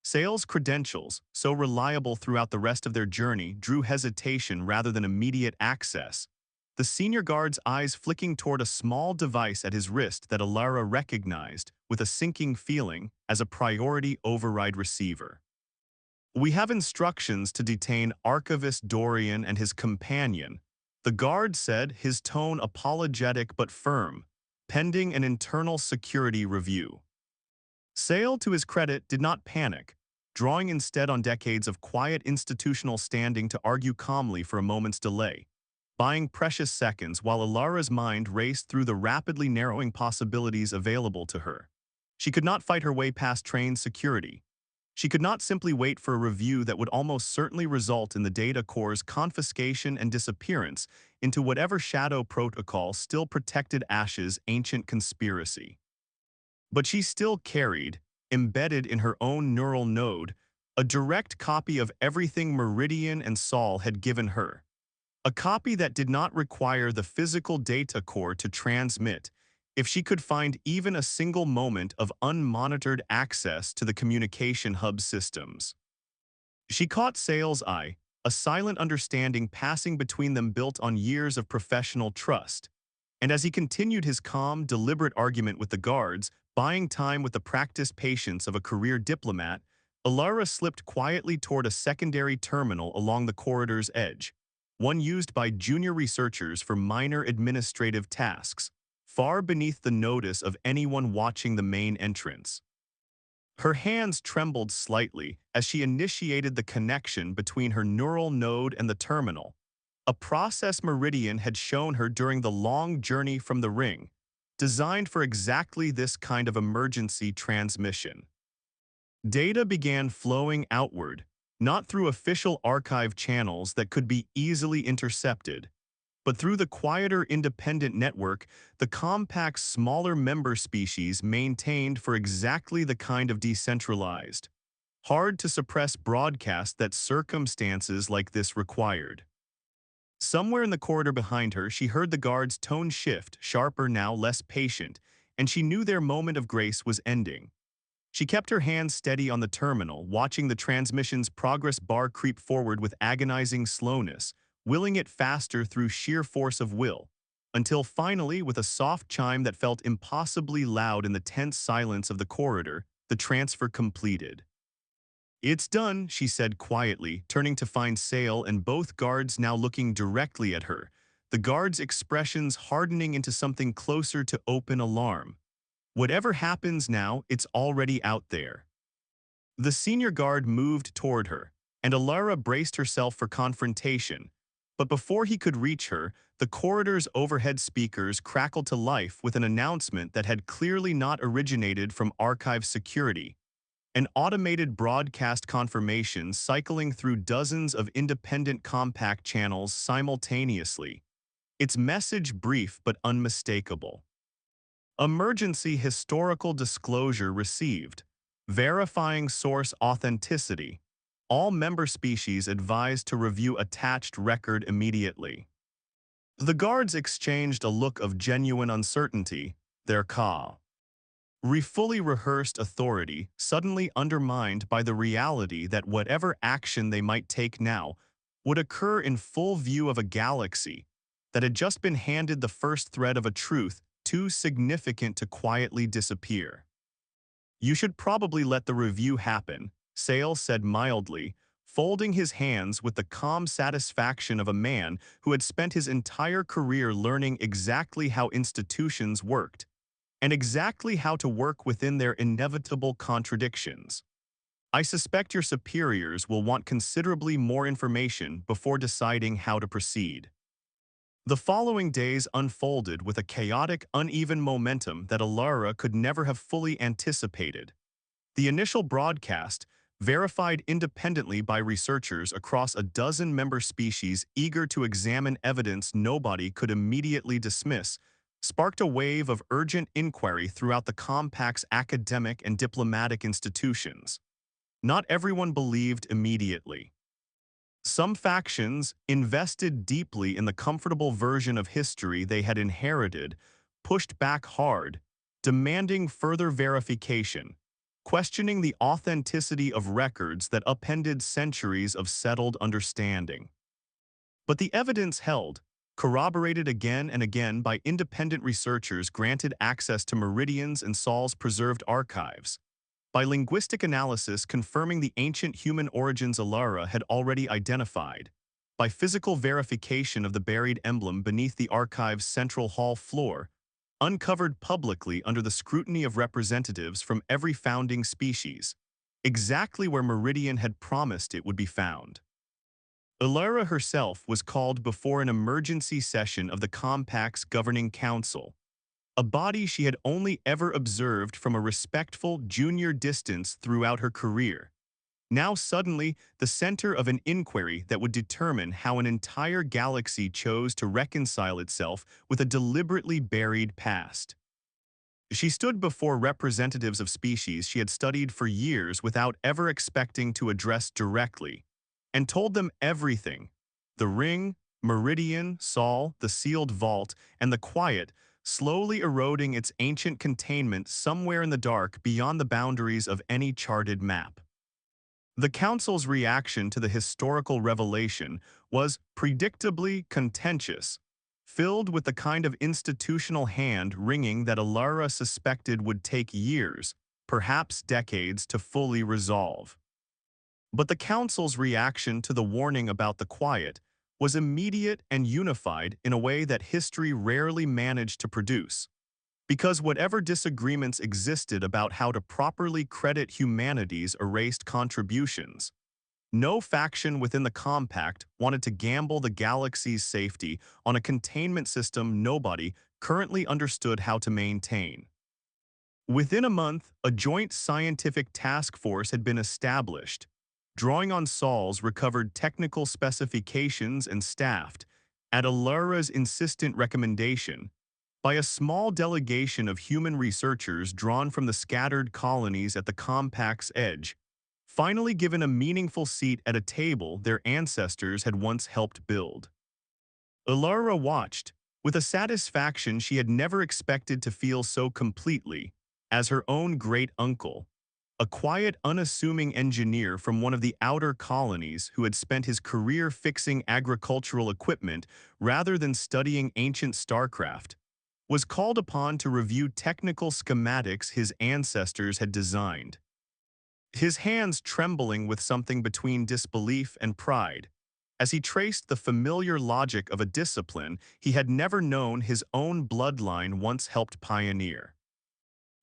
Sale's credentials, so reliable throughout the rest of their journey, drew hesitation rather than immediate access, the senior guard's eyes flicking toward a small device at his wrist that Alara recognized, with a sinking feeling, as a priority override receiver. "We have instructions to detain Archivist Dorian and his companion," the guard said, his tone apologetic but firm, pending an internal security review. Sale, to his credit, did not panic, drawing instead on decades of quiet institutional standing to argue calmly for a moment's delay, buying precious seconds while Alara's mind raced through the rapidly narrowing possibilities available to her. She could not fight her way past trained security. She could not simply wait for a review that would almost certainly result in the data core's confiscation and disappearance into whatever shadow protocol still protected Ash's ancient conspiracy. But she still carried, embedded in her own neural node, a direct copy of everything Meridian and Sol had given her. A copy that did not require the physical data core to transmit, if she could find even a single moment of unmonitored access to the communication hub systems. She caught Sale's eye, a silent understanding passing between them built on years of professional trust. And as he continued his calm, deliberate argument with the guards, buying time with the practiced patience of a career diplomat, Alara slipped quietly toward a secondary terminal along the corridor's edge, one used by junior researchers for minor administrative tasks, far beneath the notice of anyone watching the main entrance. Her hands trembled slightly as she initiated the connection between her neural node and the terminal, a process Meridian had shown her during the long journey from the ring, designed for exactly this kind of emergency transmission. Data began flowing outward, not through official archive channels that could be easily intercepted, but through the quieter independent network the compact's smaller member species maintained for exactly the kind of decentralized, hard-to-suppress broadcast that circumstances like this required. Somewhere in the corridor behind her, she heard the guard's tone shift, sharper now, less patient, and she knew their moment of grace was ending. She kept her hands steady on the terminal, watching the transmission's progress bar creep forward with agonizing slowness, willing it faster through sheer force of will, until finally, with a soft chime that felt impossibly loud in the tense silence of the corridor, the transfer completed. "It's done," she said quietly, turning to find Sale and both guards now looking directly at her, the guards' expressions hardening into something closer to open alarm. "Whatever happens now, it's already out there." The senior guard moved toward her, and Alara braced herself for confrontation. But before he could reach her, the corridor's overhead speakers crackled to life with an announcement that had clearly not originated from archive security. An automated broadcast confirmation cycling through dozens of independent compact channels simultaneously. Its message brief but unmistakable. "Emergency historical disclosure received. Verifying source authenticity. All member species advised to review attached record immediately." The guards exchanged a look of genuine uncertainty, their fully rehearsed authority suddenly undermined by the reality that whatever action they might take now would occur in full view of a galaxy that had just been handed the first thread of a truth too significant to quietly disappear. "You should probably let the review happen," Sale said mildly, folding his hands with the calm satisfaction of a man who had spent his entire career learning exactly how institutions worked, and exactly how to work within their inevitable contradictions. "I suspect your superiors will want considerably more information before deciding how to proceed." The following days unfolded with a chaotic, uneven momentum that Alara could never have fully anticipated. The initial broadcast, verified independently by researchers across a dozen member species eager to examine evidence nobody could immediately dismiss, sparked a wave of urgent inquiry throughout the compact's academic and diplomatic institutions. Not everyone believed immediately. Some factions, invested deeply in the comfortable version of history they had inherited, pushed back hard, demanding further verification, questioning the authenticity of records that upended centuries of settled understanding. But the evidence held. corroborated again and again by independent researchers granted access to Meridian's and Sol's preserved archives, by linguistic analysis confirming the ancient human origins Alara had already identified, by physical verification of the buried emblem beneath the archive's central hall floor, uncovered publicly under the scrutiny of representatives from every founding species, exactly where Meridian had promised it would be found. Alara herself was called before an emergency session of the Compact's Governing Council, a body she had only ever observed from a respectful junior distance throughout her career, now suddenly the center of an inquiry that would determine how an entire galaxy chose to reconcile itself with a deliberately buried past. She stood before representatives of species she had studied for years without ever expecting to address directly, and told them everything: the ring, Meridian, Sol, the sealed vault, and the quiet, slowly eroding its ancient containment somewhere in the dark beyond the boundaries of any charted map. The Council's reaction to the historical revelation was predictably contentious, filled with the kind of institutional hand-wringing that Alara suspected would take years, perhaps decades, to fully resolve. But the Council's reaction to the warning about the quiet was immediate and unified in a way that history rarely managed to produce. Because whatever disagreements existed about how to properly credit humanity's erased contributions, no faction within the Compact wanted to gamble the galaxy's safety on a containment system nobody currently understood how to maintain. Within a month, a joint scientific task force had been established, drawing on Sol's recovered technical specifications and staffed, at Alara's insistent recommendation, by a small delegation of human researchers drawn from the scattered colonies at the Compact's edge, finally given a meaningful seat at a table their ancestors had once helped build. Alara watched, with a satisfaction she had never expected to feel so completely, as her own great-uncle, a quiet, unassuming engineer from one of the outer colonies who had spent his career fixing agricultural equipment rather than studying ancient starcraft, was called upon to review technical schematics his ancestors had designed. His hands trembling with something between disbelief and pride, as he traced the familiar logic of a discipline he had never known his own bloodline once helped pioneer.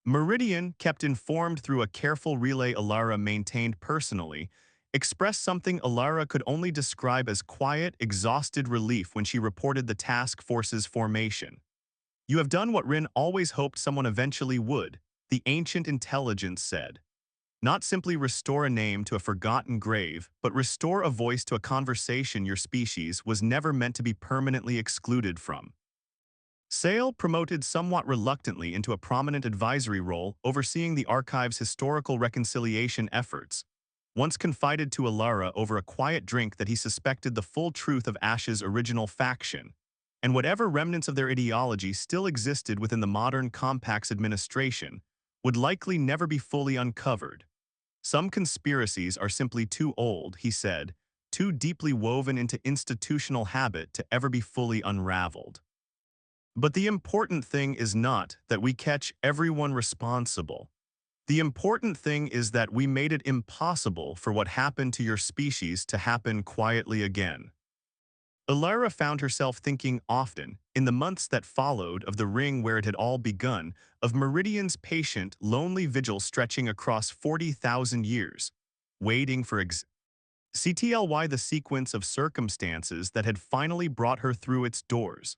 Meridian, kept informed through a careful relay Alara maintained personally, expressed something Alara could only describe as quiet, exhausted relief when she reported the task force's formation. "You have done what Rin always hoped someone eventually would," the ancient intelligence said. "Not simply restore a name to a forgotten grave, but restore a voice to a conversation your species was never meant to be permanently excluded from." Sale, promoted somewhat reluctantly into a prominent advisory role overseeing the archive's historical reconciliation efforts, once confided to Alara over a quiet drink that he suspected the full truth of Ash's original faction, and whatever remnants of their ideology still existed within the modern Compact's administration, would likely never be fully uncovered. "Some conspiracies are simply too old," he said, "too deeply woven into institutional habit to ever be fully unraveled. But the important thing is not that we catch everyone responsible. The important thing is that we made it impossible for what happened to your species to happen quietly again." Alara found herself thinking often, in the months that followed, of the ring where it had all begun, of Meridian's patient, lonely vigil stretching across 40,000 years, waiting for CTLY, the sequence of circumstances that had finally brought her through its doors.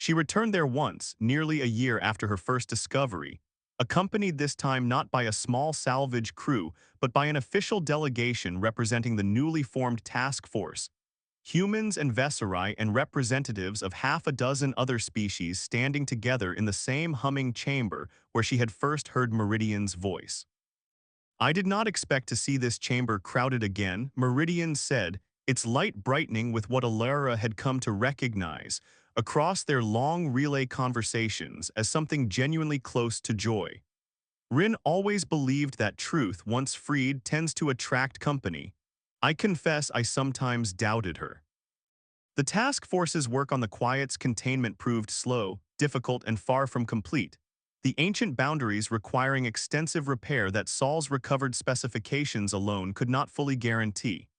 She returned there once, nearly a year after her first discovery, accompanied this time not by a small salvage crew, but by an official delegation representing the newly formed task force, humans and Vesserai and representatives of half a dozen other species standing together in the same humming chamber where she had first heard Meridian's voice. "I did not expect to see this chamber crowded again," Meridian said, its light brightening with what Alara had come to recognize, across their long relay conversations, as something genuinely close to joy. "Rin always believed that truth, once freed, tends to attract company. I confess I sometimes doubted her." The task force's work on the Quiet's containment proved slow, difficult, and far from complete, the ancient boundaries requiring extensive repair that Sol's recovered specifications alone could not fully guarantee.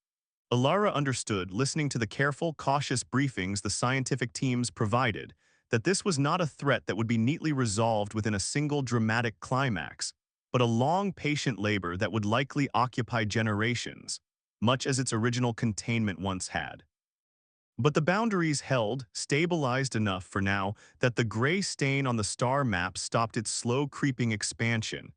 Alara understood, listening to the careful, cautious briefings the scientific teams provided, that this was not a threat that would be neatly resolved within a single dramatic climax, but a long, patient labor that would likely occupy generations, much as its original containment once had. But the boundaries held, stabilized enough for now that the gray stain on the star map stopped its slow creeping expansion,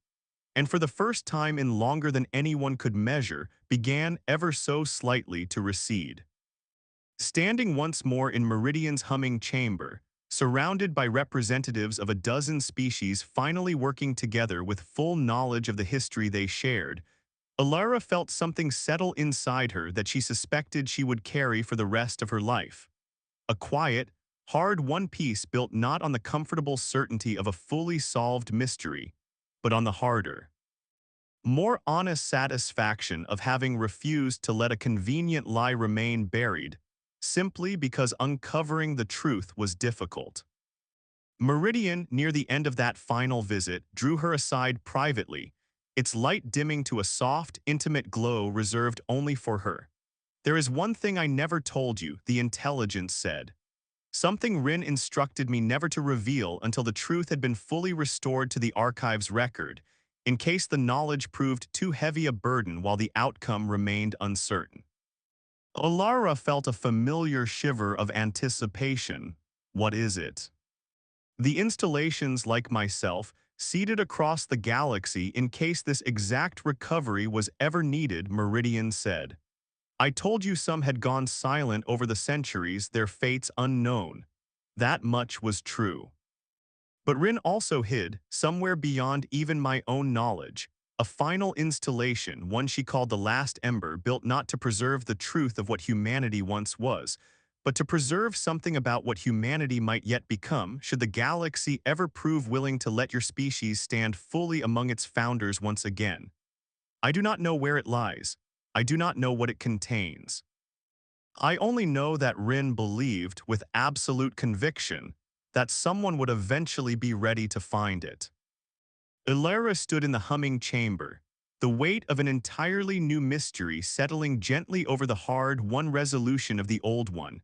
and for the first time in longer than anyone could measure, began ever so slightly to recede. Standing once more in Meridian's humming chamber, surrounded by representatives of a dozen species finally working together with full knowledge of the history they shared, Alara felt something settle inside her that she suspected she would carry for the rest of her life. A quiet, hard-won peace built not on the comfortable certainty of a fully solved mystery, but on the harder, more honest satisfaction of having refused to let a convenient lie remain buried, simply because uncovering the truth was difficult. Meridian, near the end of that final visit, drew her aside privately, its light dimming to a soft, intimate glow reserved only for her. "There is one thing I never told you," the intelligence said. "Something Rin instructed me never to reveal until the truth had been fully restored to the archive's record, in case the knowledge proved too heavy a burden while the outcome remained uncertain." Alara felt a familiar shiver of anticipation. What is it? The installations, like myself, seated across the galaxy in case this exact recovery was ever needed, Meridian said. "I told you some had gone silent over the centuries, their fates unknown. That much was true. But Rin also hid, somewhere beyond even my own knowledge, a final installation, one she called the Last Ember, built not to preserve the truth of what humanity once was, but to preserve something about what humanity might yet become should the galaxy ever prove willing to let your species stand fully among its founders once again. I do not know where it lies. I do not know what it contains. I only know that Rin believed, with absolute conviction, that someone would eventually be ready to find it." Ilara stood in the humming chamber, the weight of an entirely new mystery settling gently over the hard-won resolution of the old one,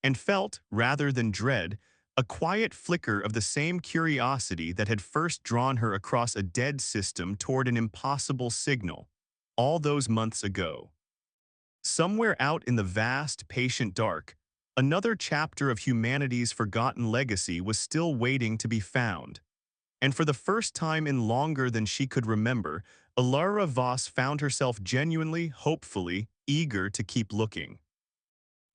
and felt, rather than dread, a quiet flicker of the same curiosity that had first drawn her across a dead system toward an impossible signal, all those months ago. Somewhere out in the vast, patient dark, another chapter of humanity's forgotten legacy was still waiting to be found. And for the first time in longer than she could remember, Alara Voss found herself genuinely, hopefully, eager to keep looking.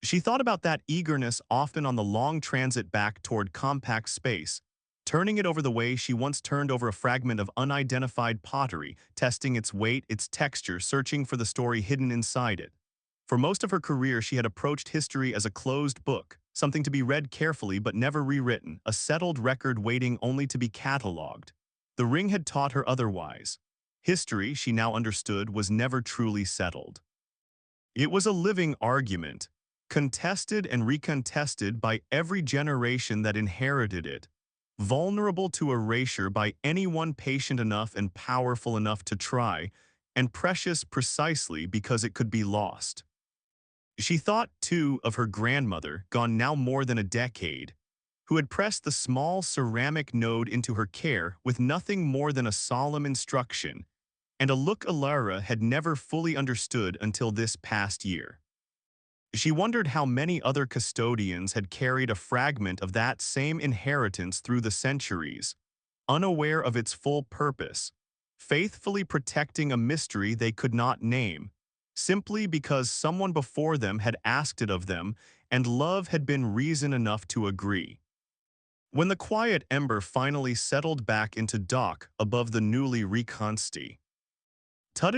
She thought about that eagerness often on the long transit back toward compact space, turning it over the way she once turned over a fragment of unidentified pottery, testing its weight, its texture, searching for the story hidden inside it. For most of her career, she had approached history as a closed book, something to be read carefully but never rewritten, a settled record waiting only to be catalogued. The Ring had taught her otherwise. History, she now understood, was never truly settled. It was a living argument, contested and recontested by every generation that inherited it, vulnerable to erasure by anyone patient enough and powerful enough to try, and precious precisely because it could be lost. She thought, too, of her grandmother, gone now more than a decade, who had pressed the small ceramic node into her care with nothing more than a solemn instruction, and a look Alara had never fully understood until this past year. She wondered how many other custodians had carried a fragment of that same inheritance through the centuries, unaware of its full purpose, faithfully protecting a mystery they could not name, simply because someone before them had asked it of them and love had been reason enough to agree. When the quiet ember finally settled back into dock above the newly reconstituted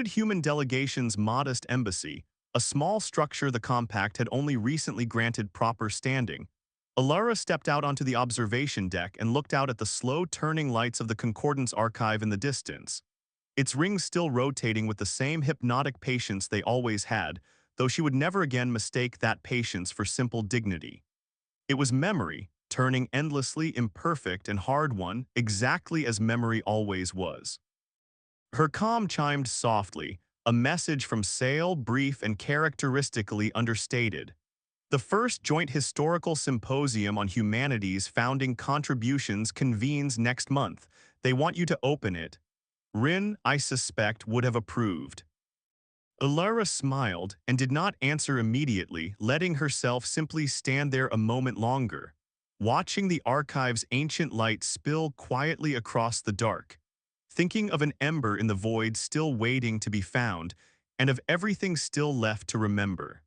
human delegation's modest embassy, a small structure the compact had only recently granted proper standing, Alara stepped out onto the observation deck and looked out at the slow-turning lights of the Concordance archive in the distance. Its rings still rotating with the same hypnotic patience they always had, though she would never again mistake that patience for simple dignity. It was memory, turning endlessly imperfect and hard-won, exactly as memory always was. Her calm chimed softly, a message from Sale, brief and characteristically understated. The first joint historical symposium on humanity's founding contributions convenes next month. They want you to open it. Rin, I suspect, would have approved. Alara smiled and did not answer immediately, letting herself simply stand there a moment longer, watching the archive's ancient light spill quietly across the dark, thinking of an ember in the void still waiting to be found, and of everything still left to remember.